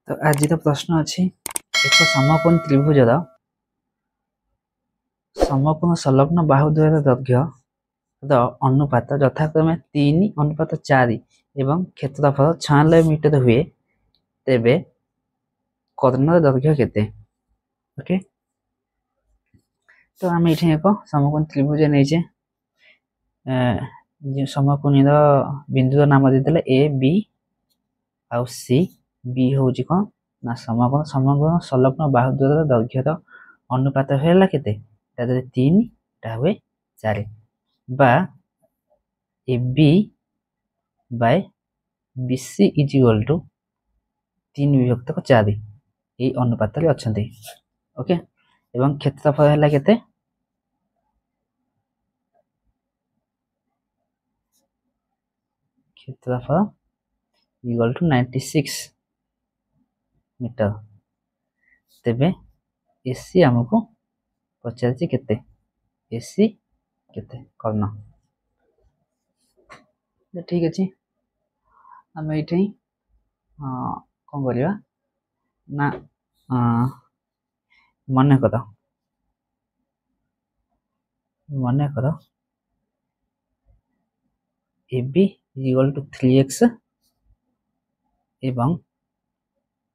तो आज प्रश्न अच्छी एक समकोण त्रिभुजर समकोण संलग्न बाहुद्वयर दैर्घ्य अनुपात यथाक्रमे 3:4 एवं क्षेत्रफल 96 मीटर हुए तेबे कर्णर दैर्घ्य केते। ओके, तो आम ये एक समकोण त्रिभुज नहीं समकोणीर बिंदुर नाम देते ए बी आउ सी। बी हूँ कौन ना समकोण समकोण संलग्न बाहुद्वयर दैर्घ्यर अनुपात है केते 3 हुए 4 बा A B by B C is equal to 3 विभक्त 4 ये अनुपात अच्छा। ओके, एवं क्षेत्रफल है केते क्षेत्रफल इक्वल टू 96 मीटर। तेबे एसी आमको पचार केते एसी केते कर्ण। ठीक अच्छे आम ये कौन करवा ना मन कर A B equal to 3x एवं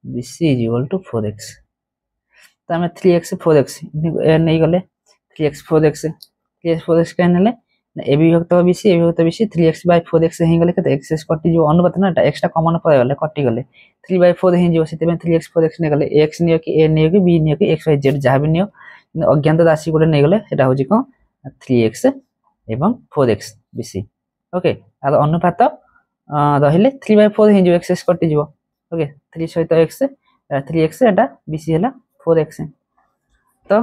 B C equal to 4x। तो आम 3x 4x नहीं गले 3x 4x 3x 4x क्या ना ए विभक्त बी सी ए विभक्त B C 3x bye 4x हो गले केते एक्स कटि जो अनुपात ना एक्स टा कॉमन पय गले कटि गले 3/4 हो जो से 3x 4x ने गले x नियो कि a नियो कि b नियो कि x y z जहाँ भी नियो अज्ञात राशि गोटे नहीं गले सेटा होची कोन 3x एवं 4x B C. Okay, are अनुपात रहिले 3/4 हो जो x कटि जो। ओके, 3 सहित x 3x एटा बी सी हला 4x। तो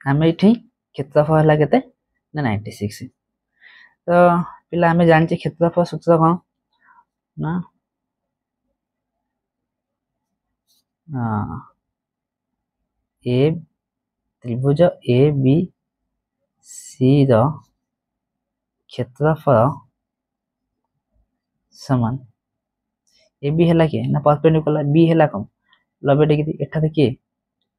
आम ये क्षेत्रफल है केते ना 96। तो पिला आम जानी क्षेत्रफल सूत्र कौन ना ए त्रिभुज ए बी सी क्षेत्रफल समान ए बी है किए ना परपेंडिकुलर बी है कौन 90 डिग्री एठारे किए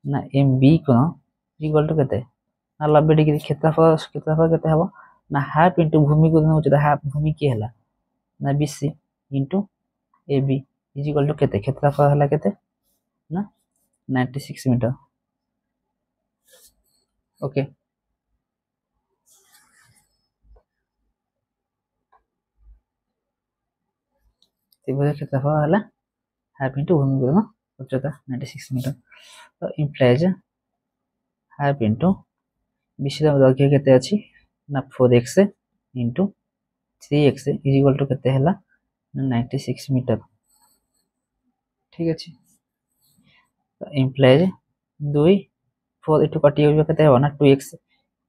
ना एम बी कोण इक्वल टू केते ना 90 डिग्री। क्षेत्रफल केते हबो ना हाफ इंटू भूमि को उच्चता हाफ भूमि किए हला ना B C into A B is equal to केते क्षेत्रफल हला केते ना 96 मीटर। ओके, त्रिभुज क्षेत्रफल हला हाफ इंटू भूमि को उच्चता 96 मीटर। तो इम्प्लाइज हाफ इंटू विषय दैर्घ्य केते अछि ना 4x into 3x is equal to केते हला 96 मीटर। ठीक अछि, तो इम्प्लाइज 2 4 इटू कटि हो केते हो ना 2x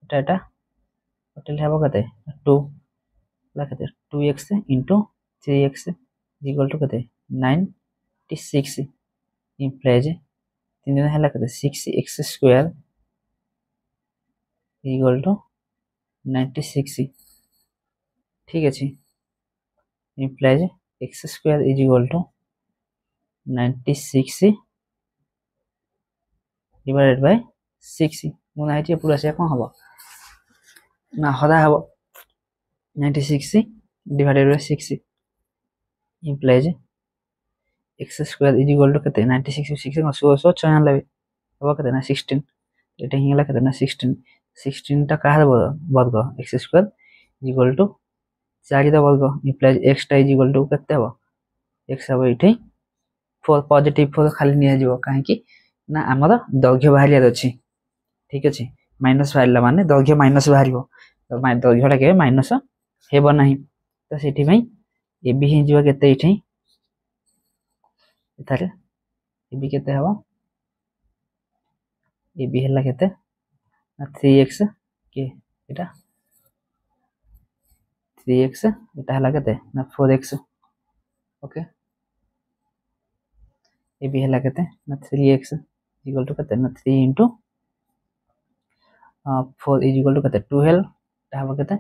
एटा टोटल हेबो केते 2 ला केते 2x into 3x equal to केते 96 इम्प्लाइज 3 दिन हला केते 6x स्क्वायर इक्वल टू 96। ठीक अच्छे, implies x square is equal to 96 divided by 6 गुणा है पूरा से कौन हम ना हदा हम 96 divided by 6 implies x square is equal to केते 96 6 96 हम केते ना 16 एटा हिला केते ना 16 टा काहर वर्ग x square is equal to 4 दा वर्ग इम्प्लाइज एक्स टा इज इक्वल टू केते हम एक्स हम इठे 4 पॉजिटिव 4 खाली निया जिवो काहे कि ना हमर दैर्घ्य बाहरियार अछि। ठीक अछि, माइनस बाहरला माने दैर्घ्य माइनस बाहरिबो तो दैर्घ्यटा के माइनस हेबो नाही। तो सेठी भाई ए बी हि जिवो केते इठे एतारे ए बी केते हबो ए बी हला केते ना 3x के एटा 3x एटा हला केते ना 4x। ओके, ए बी हला केते ना 3x इक्वल टू केते ना 3 इंटू 4 इज इक्वल टू केते 12 ता हम केते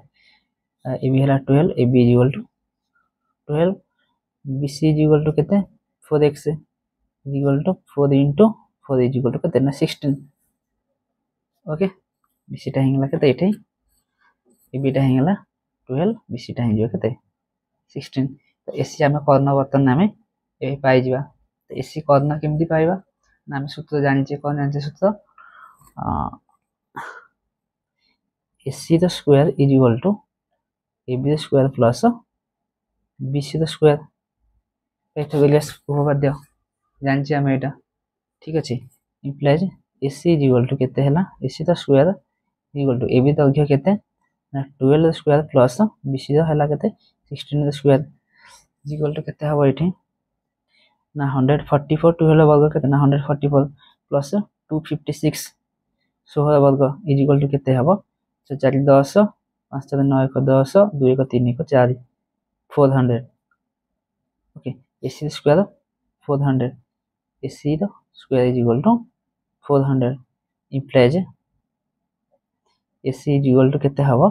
ए बी हला 12 A B is equal to 12 BC is equal to केते 4x is equal to 4 into 4 is equal to केते ना 16 ओके BC टा हिंगला केते एठे AB टा हिंगला 12 BC टा हिंजो केते 16 तो AC आमे कर्ण बर्तन नामे ए पाई जिबा तो AC कर्ण केमती पाइबा ना आमे सूत्र जानिचे कोन जानिचे सूत्र AC the square is equal to AB the square plus BC the square Pythagoras उपपाद्य जानिचे आमे एटा ठीक अछि implies AC is equal to केते हला AC the square is equal to AB दैर्घ्य केते ना 12 the square plus BC the हला केते 16 the square is equal to केते हबो एठी ना 144 12 वर्ग केते ना 144 प्लस 256 16 वर्ग इज इक्वल टू केते हबो 4 10 5 4 9 1 10 2 1 3 1 4 400 okay AC square 400 AC the square is equal to 400 implies AC is equal to केते हबो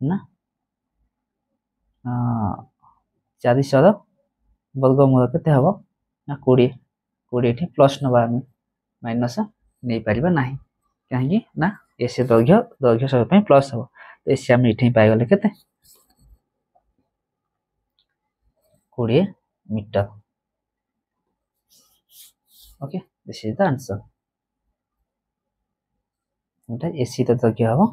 ना 400 वर्गमूल केते हबो ना 20 20 ठी प्लस नबा आमे माइनस नै परिबा नाही काहे ना AC दैर्घ्य सब पे प्लस हबो तो AC आमे इठी पाइ गले केते 20 metre okay this is the answer that AC the दैर्घ्य हबो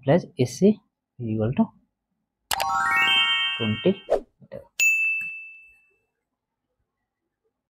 plus AC is equal to 20